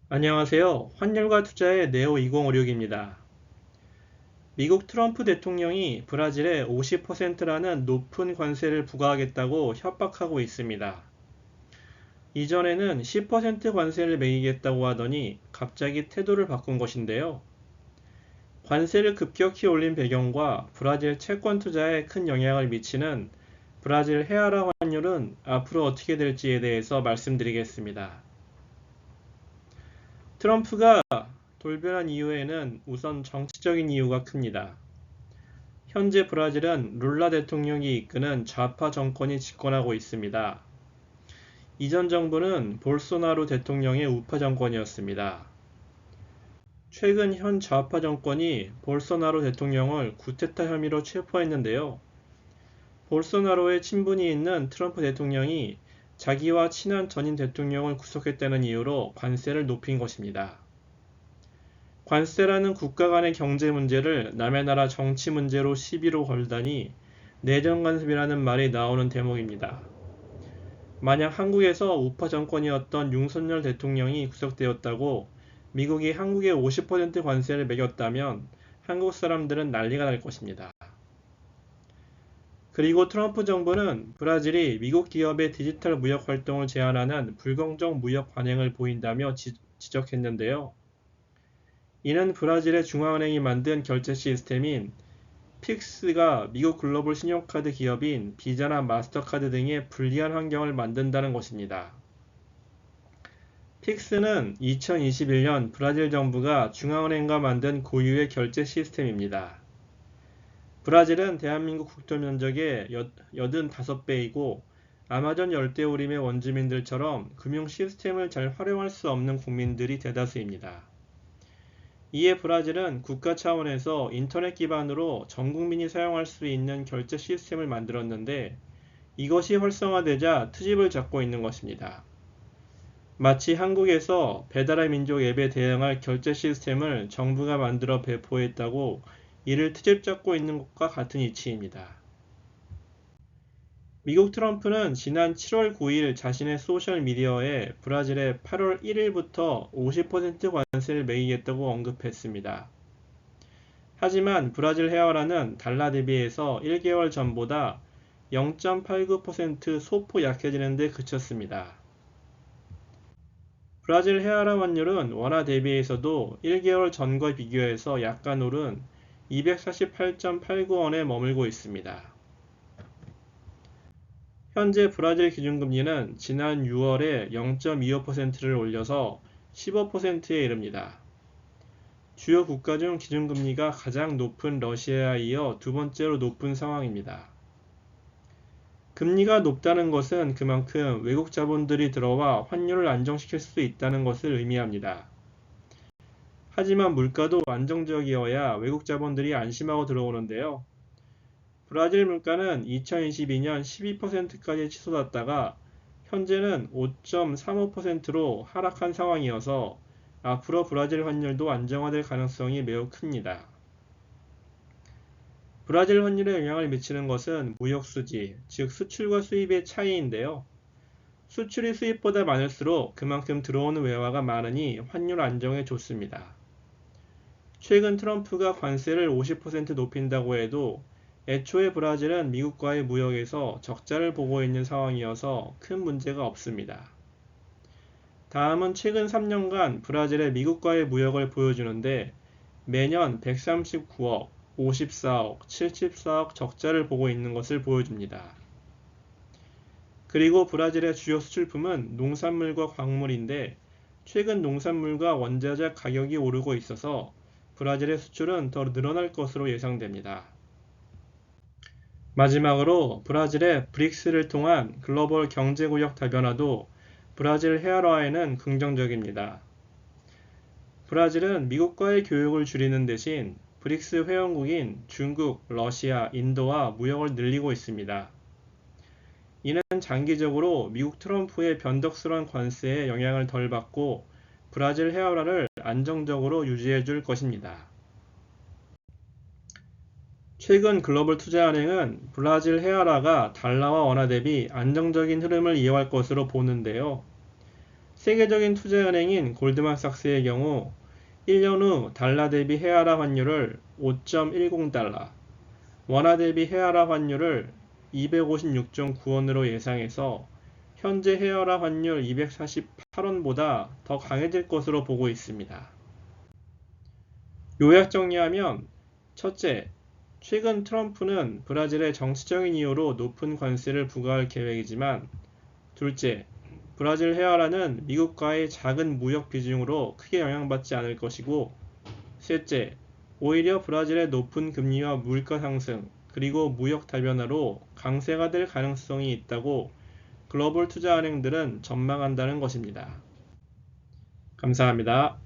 안녕하세요. 환율과 투자의 네오2056입니다. 미국 트럼프 대통령이 브라질에 50%라는 높은 관세를 부과하겠다고 협박하고 있습니다. 이전에는 10% 관세를 매기겠다고 하더니 갑자기 태도를 바꾼 것인데요. 관세를 급격히 올린 배경과 브라질 채권 투자에 큰 영향을 미치는 브라질 헤아라 환율은 앞으로 어떻게 될지에 대해서 말씀드리겠습니다. 트럼프가 돌변한 이유에는 우선 정치적인 이유가 큽니다. 현재 브라질은 룰라 대통령이 이끄는 좌파 정권이 집권하고 있습니다. 이전 정부는 볼소나로 대통령의 우파 정권이었습니다. 최근 현 좌파 정권이 볼소나로 대통령을 구테타 혐의로 체포했는데요. 볼소나로의 친분이 있는 트럼프 대통령이 자기와 친한 전임 대통령을 구속했다는 이유로 관세를 높인 것입니다. 관세라는 국가 간의 경제 문제를 남의 나라 정치 문제로 시비로 걸다니 내정 간섭이라는 말이 나오는 대목입니다. 만약 한국에서 우파 정권이었던 윤석열 대통령이 구속되었다고 미국이 한국에 50% 관세를 매겼다면 한국 사람들은 난리가 날 것입니다. 그리고 트럼프 정부는 브라질이 미국 기업의 디지털 무역 활동을 제한하는 불공정 무역 관행을 보인다며 지적했는데요. 이는 브라질의 중앙은행이 만든 결제 시스템인 픽스가 미국 글로벌 신용카드 기업인 비자나 마스터카드 등의 불리한 환경을 만든다는 것입니다. 픽스는 2021년 브라질 정부가 중앙은행과 만든 고유의 결제 시스템입니다. 브라질은 대한민국 국토 면적의 85배이고 아마존 열대우림의 원주민들처럼 금융 시스템을 잘 활용할 수 없는 국민들이 대다수입니다. 이에 브라질은 국가 차원에서 인터넷 기반으로 전 국민이 사용할 수 있는 결제 시스템을 만들었는데 이것이 활성화되자 트집을 잡고 있는 것입니다. 마치 한국에서 배달의 민족 앱에 대응할 결제 시스템을 정부가 만들어 배포했다고 이를 트집 잡고 있는 것과 같은 이치입니다. 미국 트럼프는 지난 7월 9일 자신의 소셜미디어에 브라질에 8월 1일부터 50% 관세를 매기겠다고 언급했습니다. 하지만 브라질 헤아라는 달러 대비해서 1개월 전보다 0.89% 소폭 약해지는 데 그쳤습니다. 브라질 헤아라 환율은 원화 대비해서도 1개월 전과 비교해서 약간 오른 248.89원에 머물고 있습니다. 현재 브라질 기준금리는 지난 6월에 0.25%를 올려서 15%에 이릅니다. 주요 국가 중 기준금리가 가장 높은 러시아에 이어 두 번째로 높은 상황입니다. 금리가 높다는 것은 그만큼 외국 자본들이 들어와 환율을 안정시킬 수 있다는 것을 의미합니다. 하지만 물가도 안정적이어야 외국 자본들이 안심하고 들어오는데요. 브라질 물가는 2022년 12%까지 치솟았다가 현재는 5.35%로 하락한 상황이어서 앞으로 브라질 환율도 안정화될 가능성이 매우 큽니다. 브라질 환율에 영향을 미치는 것은 무역수지, 즉 수출과 수입의 차이인데요. 수출이 수입보다 많을수록 그만큼 들어오는 외화가 많으니 환율 안정에 좋습니다. 최근 트럼프가 관세를 50% 높인다고 해도 애초에 브라질은 미국과의 무역에서 적자를 보고 있는 상황이어서 큰 문제가 없습니다. 다음은 최근 3년간 브라질의 미국과의 무역을 보여주는데 매년 139억, 54억, 74억 적자를 보고 있는 것을 보여줍니다. 그리고 브라질의 주요 수출품은 농산물과 광물인데 최근 농산물과 원자재 가격이 오르고 있어서 브라질의 수출은 더 늘어날 것으로 예상됩니다. 마지막으로 브라질의 브릭스를 통한 글로벌 경제구역 다변화도 브라질 헤아라에는 긍정적입니다. 브라질은 미국과의 교역을 줄이는 대신 브릭스 회원국인 중국, 러시아, 인도와 무역을 늘리고 있습니다. 이는 장기적으로 미국 트럼프의 변덕스러운 관세에 영향을 덜 받고 브라질 헤아라를 안정적으로 유지해 줄 것입니다. 최근 글로벌 투자은행은 브라질 헤아라가 달러와 원화 대비 안정적인 흐름을 이어갈 것으로 보는데요. 세계적인 투자은행인 골드만삭스의 경우 1년 후 달러 대비 헤아라 환율을 5.10달러, 원화 대비 헤아라 환율을 256.9원으로 예상해서 현재 헤아라 환율 248원보다 더 강해질 것으로 보고 있습니다. 요약 정리하면 첫째, 최근 트럼프는 브라질에 정치적인 이유로 높은 관세를 부과할 계획이지만 둘째, 브라질 헤아라는 미국과의 작은 무역 비중으로 크게 영향받지 않을 것이고 셋째, 오히려 브라질의 높은 금리와 물가 상승 그리고 무역 다변화로 강세가 될 가능성이 있다고 글로벌 투자은행들은 전망한다는 것입니다. 감사합니다.